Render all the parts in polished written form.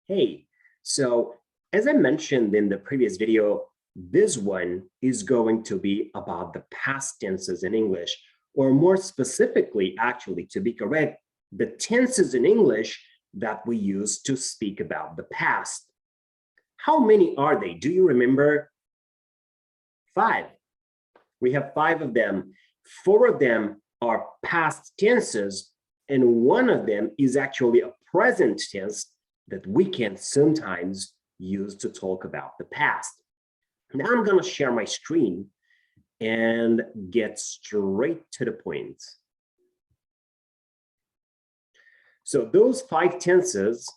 Hey, so as I mentioned in the previous video, this one is going to be about the past tenses in English, or more specifically, actually, to be correct, the tenses in English that we use to speak about the past. How many are they? Do you remember? 5. We have 5 of them. 4 of them are past tenses, and one of them is actually a present tense that we can sometimes use to talk about the past. Now I'm going to share my screen and get straight to the point. So those 5 tenses,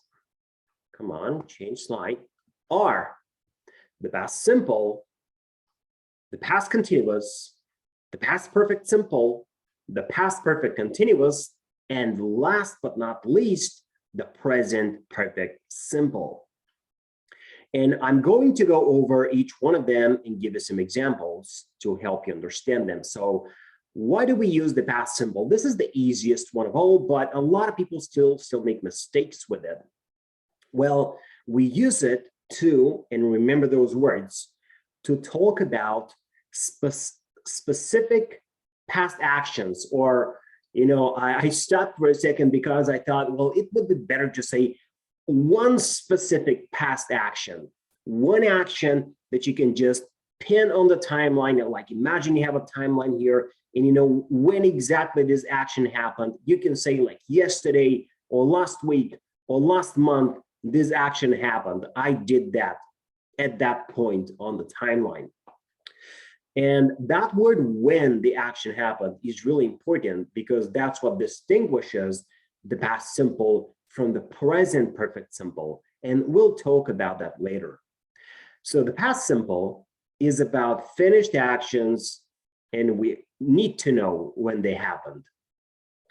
come on, change slide, are the past simple, the past continuous, the past perfect simple, the past perfect continuous, and last but not least, the present perfect simple. And I'm going to go over each one of them and give you some examples to help you understand them. So why do we use the past simple? This is the easiest one of all, but a lot of people still make mistakes with it. Well, we use it to, and remember those words, to talk about specific past actions, or I stopped for a second because I thought, well, it would be better to say one specific past action, one action that you can just pin on the timeline. Like imagine you have a timeline here and you know when exactly this action happened. You can say like yesterday or last week or last month, this action happened. I did that at that point on the timeline. And that word when the action happened is really important because that's what distinguishes the past simple from the present perfect simple. And we'll talk about that later. So the past simple is about finished actions, and we need to know when they happened.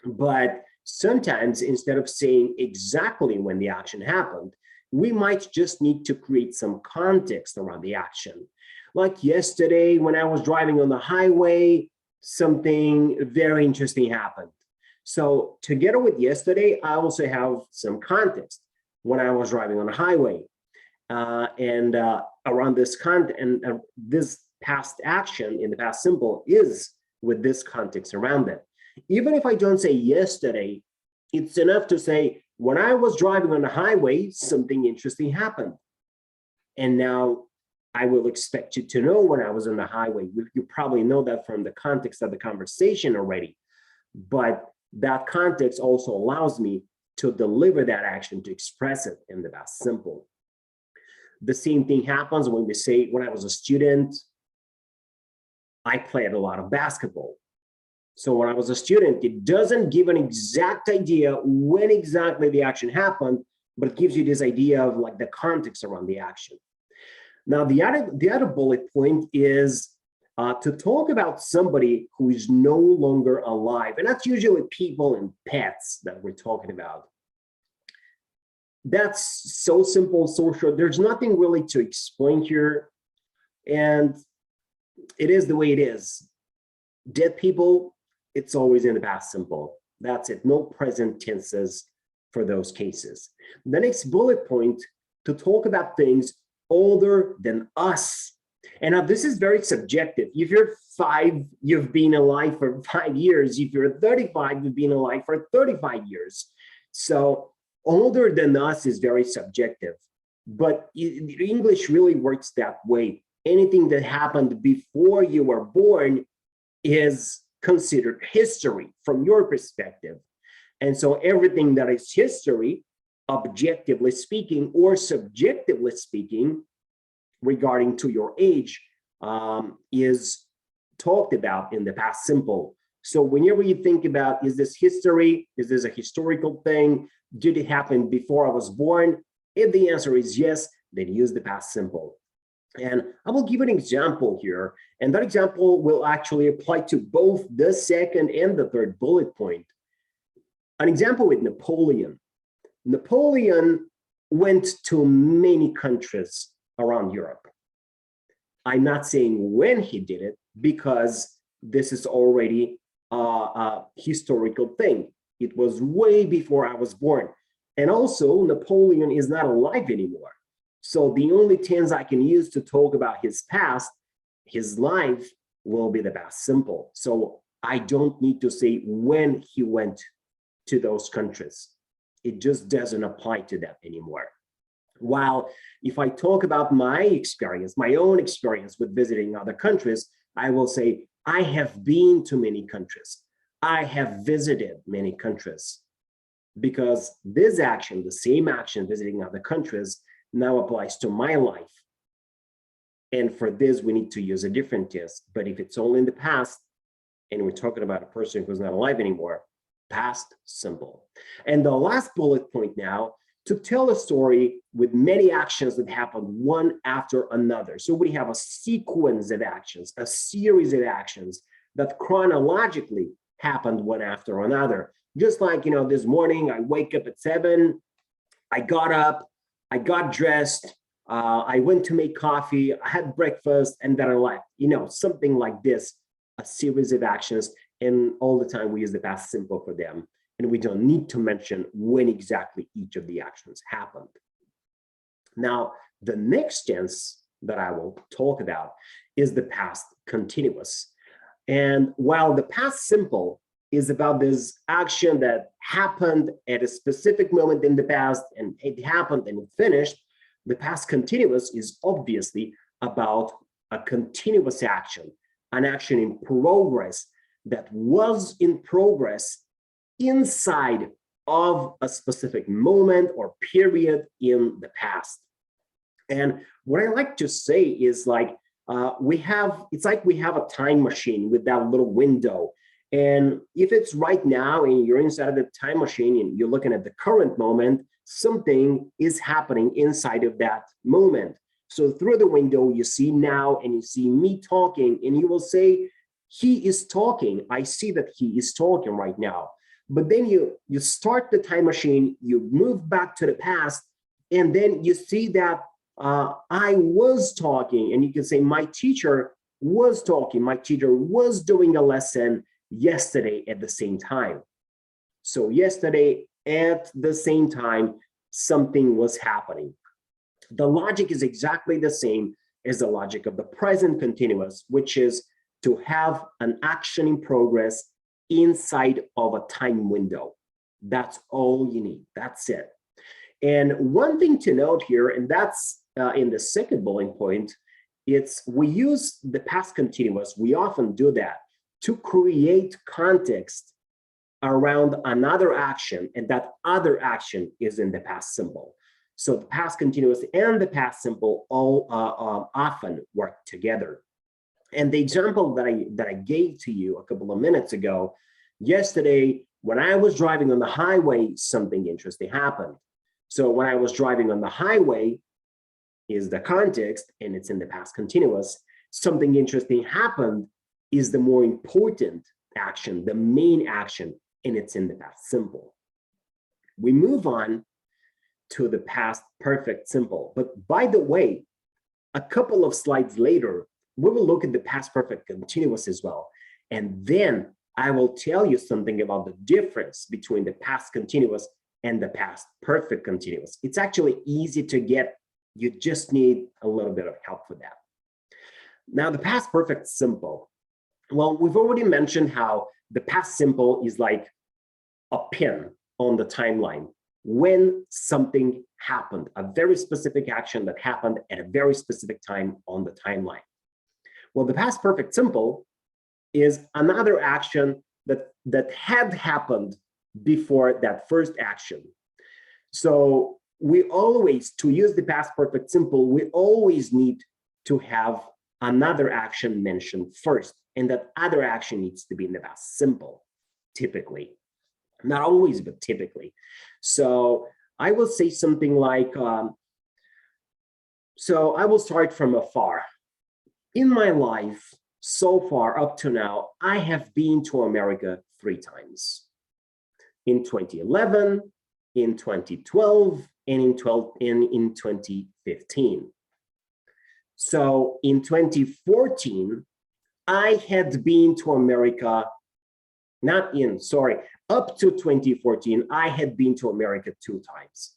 But sometimes instead of saying exactly when the action happened, we might just need to create some context around the action. Like yesterday, when I was driving on the highway, something very interesting happened. So together with yesterday, I also have some context when I was driving on the highway. Around this content, and this past action in the past simple is with this context around it. Even if I don't say yesterday, it's enough to say, when I was driving on the highway, something interesting happened. And now I will expect you to know when I was on the highway. You probably know that from the context of the conversation already. But that context also allows me to deliver that action, to express it in the past simple. The same thing happens when we say, when I was a student, I played a lot of basketball. So when I was a student, it doesn't give an exact idea when exactly the action happened, but it gives you this idea of like the context around the action. Now, the other bullet point is to talk about somebody who is no longer alive. And that's usually people and pets that we're talking about. That's so simple, so short. There's nothing really to explain here. And it is the way it is. Dead people, it's always in the past simple. That's it. No present tenses for those cases. The next bullet point, to talk about things older than us. And now this is very subjective. If you're 5, you've been alive for 5 years. If you're 35, you've been alive for 35 years. So older than us is very subjective. But English really works that way. Anything that happened before you were born is considered history from your perspective. And so everything that is history, objectively speaking or subjectively speaking, regarding to your age, is talked about in the past simple. So whenever you think about, is this history? Is this a historical thing? Did it happen before I was born? If the answer is yes, then use the past simple. And I will give an example here, and that example will actually apply to both the second and the third bullet point. An example with Napoleon. Napoleon went to many countries around Europe. I'm not saying when he did it because this is already a historical thing. It was way before I was born. And also, Napoleon is not alive anymore. So the only tense I can use to talk about his past, his life, will be the past simple. So I don't need to say when he went to those countries. It just doesn't apply to them anymore. While if I talk about my experience, my own experience with visiting other countries, I will say, I have been to many countries. I have visited many countries, because this action, the same action, visiting other countries, now applies to my life. And for this, we need to use a different tense. But if it's only in the past, and we're talking about a person who's not alive anymore, past simple. And the last bullet point now, to tell a story with many actions that happen one after another. So we have a sequence of actions, a series of actions that chronologically happened one after another. Just like, this morning, I wake up at 7, I got up, I got dressed, I went to make coffee, I had breakfast, and then I left. Something like this, a series of actions, and all the time we use the past simple for them. And we don't need to mention when exactly each of the actions happened. Now, the next tense that I will talk about is the past continuous. And while the past simple is about this action that happened at a specific moment in the past, and it happened and it finished, the past continuous is obviously about a continuous action, an action in progress that was in progress inside of a specific moment or period in the past. And what I like to say is it's like we have a time machine with that little window. And if it's right now and you're inside of the time machine and you're looking at the current moment, something is happening inside of that moment. So through the window, you see now and you see me talking, and you will say, he is talking. I see that he is talking right now. But then you start the time machine, you move back to the past, and then you see that I was talking, and you can say my teacher was talking, my teacher was doing a lesson yesterday at the same time. So yesterday at the same time, something was happening. The logic is exactly the same as the logic of the present continuous, which is to have an action in progress inside of a time window. That's all you need. That's it. And one thing to note here, and that's in the second bullet point, it's we use the past continuous. We often do that to create context around another action, and that other action is in the past simple. So the past continuous and the past simple all often work together. And the example that I gave to you a couple of minutes ago, yesterday, when I was driving on the highway, something interesting happened. So when I was driving on the highway is the context, and it's in the past continuous. Something interesting happened is the more important action, the main action, and it's in the past simple. We move on to the past perfect simple. But by the way, a couple of slides later, we will look at the past perfect continuous as well. And then I will tell you something about the difference between the past continuous and the past perfect continuous. It's actually easy to get. You just need a little bit of help for that. Now, the past perfect simple. Well, we've already mentioned how the past simple is like a pin on the timeline when something happened, a very specific action that happened at a very specific time on the timeline. Well, the past perfect simple is another action that had happened before that first action. So we always, to use the past perfect simple, we always need to have another action mentioned first, and that other action needs to be in the past simple, typically. Not always, but typically. So I will say something like, so I will start from afar. In my life, so far up to now, I have been to America 3 times. In 2011, in 2012, and in 2015. So in 2014, I had been to America, up to 2014, I had been to America 2 times.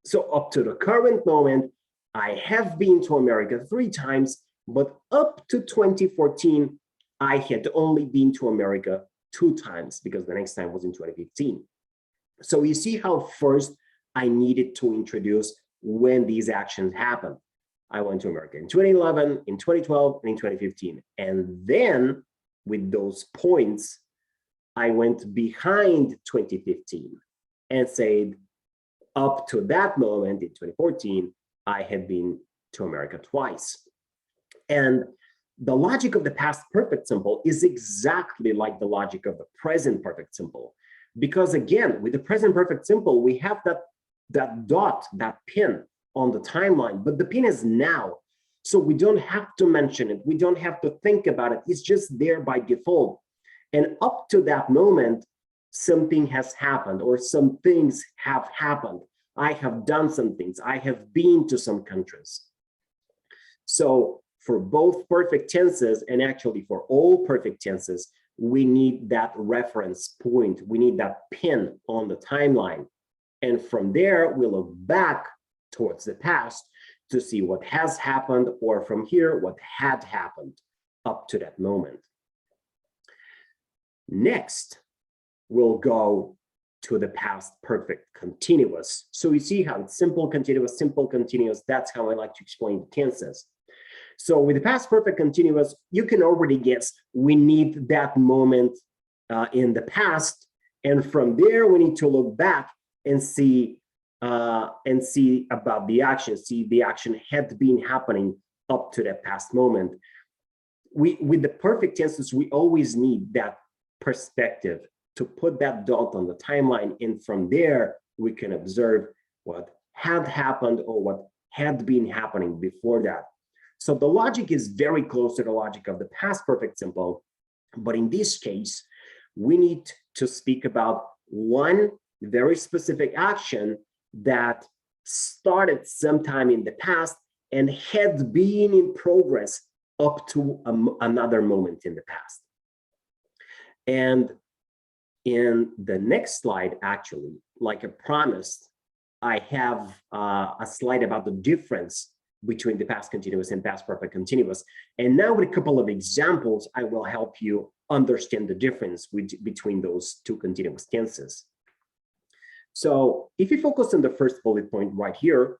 So up to the current moment, I have been to America 3 times, but up to 2014, I had only been to America 2 times because the next time was in 2015. So you see how first I needed to introduce when these actions happened. I went to America in 2011, in 2012, and in 2015. And then with those points, I went behind 2015 and said, up to that moment in 2014, I had been to America twice. And the logic of the past perfect simple is exactly like the logic of the present perfect simple. Because again, with the present perfect simple, we have that dot, that pin on the timeline, but the pin is now. So we don't have to mention it. We don't have to think about it. It's just there by default. And up to that moment, something has happened or some things have happened. I have done some things. I have been to some countries. So for both perfect tenses and actually for all perfect tenses, we need that reference point. We need that pin on the timeline. And from there, we look back towards the past to see what has happened, or from here, what had happened up to that moment. Next, we'll go to the past perfect continuous. So you see how it's simple continuous, that's how I like to explain the tenses. So with the past perfect continuous, you can already guess we need that moment in the past. And from there, we need to look back and see about the action, see the action had been happening up to that past moment. With the perfect tenses, we always need that perspective to put that dot on the timeline. And from there, we can observe what had happened or what had been happening before that. So the logic is very close to the logic of the past perfect simple. But in this case, we need to speak about one very specific action that started sometime in the past and had been in progress up to another moment in the past. And in the next slide, actually, like I promised, I have a slide about the difference between the past continuous and past perfect continuous. And now with a couple of examples, I will help you understand the difference between those two continuous tenses. So if you focus on the first bullet point right here,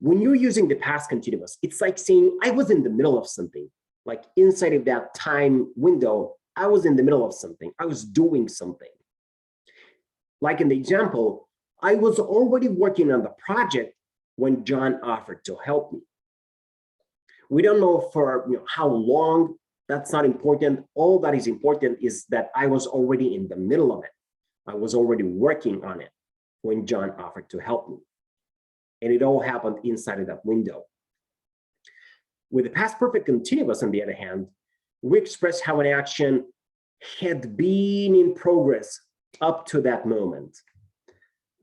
when you're using the past continuous, it's like saying, I was in the middle of something, like inside of that time window, I was in the middle of something, I was doing something. Like in the example, I was already working on the project when John offered to help me. We don't know for how long, that's not important. All that is important is that I was already in the middle of it. I was already working on it when John offered to help me. And it all happened inside of that window. With the past perfect continuous, on the other hand, we express how an action had been in progress up to that moment.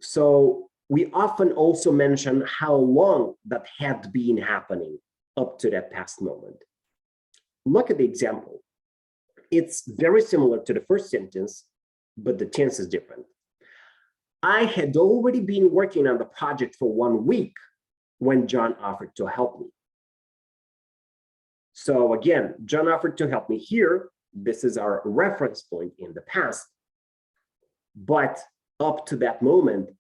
So we often also mention how long that had been happening up to that past moment. Look at the example. It's very similar to the first sentence, but the tense is different. I had already been working on the project for 1 week when John offered to help me. So again, John offered to help me here. This is our reference point in the past. But up to that moment,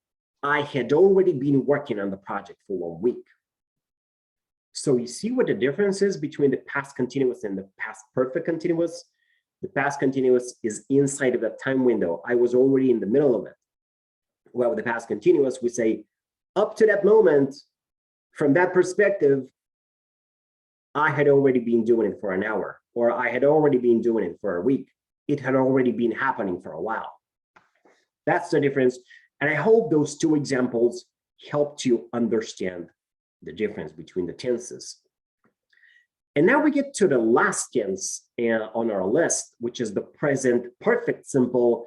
I had already been working on the project for 1 week. So you see what the difference is between the past continuous and the past perfect continuous? The past continuous is inside of that time window. I was already in the middle of it. Well, with the past continuous, we say, up to that moment, from that perspective, I had already been doing it for an hour, or I had already been doing it for a week. It had already been happening for a while. That's the difference. And I hope those two examples helped you understand the difference between the tenses. And now we get to the last tense on our list, which is the present perfect simple.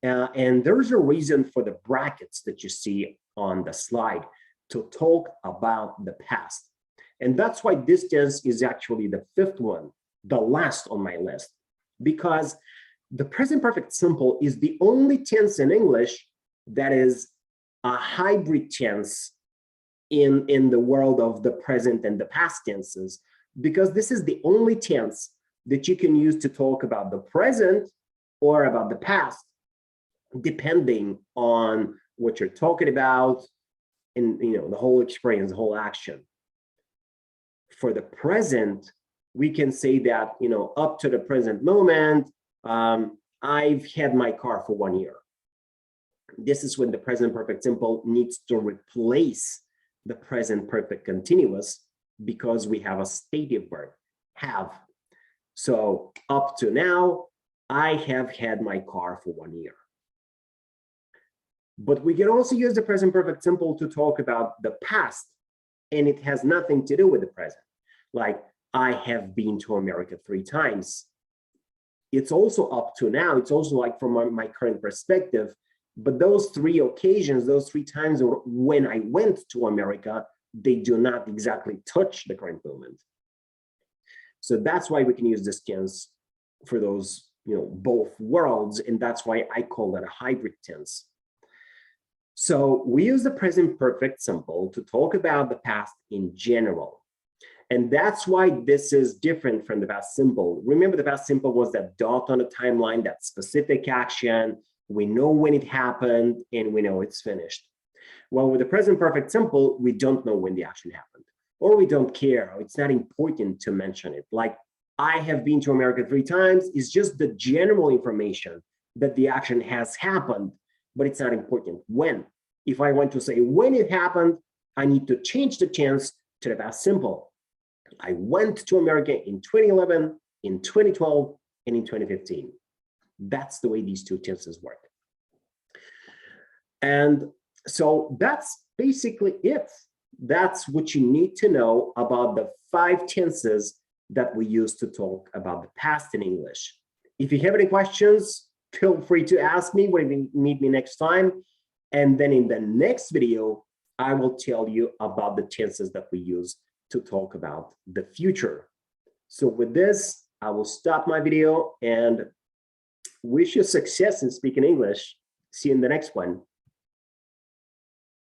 And there's a reason for the brackets that you see on the slide to talk about the past. And that's why this tense is actually the fifth one, the last on my list, because the present perfect simple is the only tense in English that is a hybrid tense in the world of the present and the past tenses, because this is the only tense that you can use to talk about the present or about the past, depending on what you're talking about in the whole experience, the whole action. For the present, we can say that up to the present moment, I've had my car for 1 year. This is when the present perfect simple needs to replace the present perfect continuous, because we have a stative verb, have. So up to now, I have had my car for 1 year. But we can also use the present perfect simple to talk about the past, and it has nothing to do with the present. Like, I have been to America 3 times. It's also up to now. It's also like from my current perspective. But those 3 occasions, those 3 times when I went to America, they do not exactly touch the current moment. So that's why we can use this tense for those, both worlds. And that's why I call that a hybrid tense. So we use the present perfect simple to talk about the past in general. And that's why this is different from the past simple. Remember, the past simple was that dot on the timeline, that specific action. We know when it happened and we know it's finished. Well, with the present perfect simple, we don't know when the action happened, or we don't care. It's not important to mention it. Like, I have been to America 3 times is just the general information that the action has happened, but it's not important when. If I want to say when it happened, I need to change the tense to the past simple. I went to America in 2011, in 2012, and in 2015. That's the way these 2 tenses work. And so that's basically it. That's what you need to know about the 5 tenses that we use to talk about the past in English. If you have any questions, feel free to ask me when you meet me next time. And then in the next video, I will tell you about the tenses that we use to talk about the future. So with this, I will stop my video and wish you success in speaking English. See you in the next one.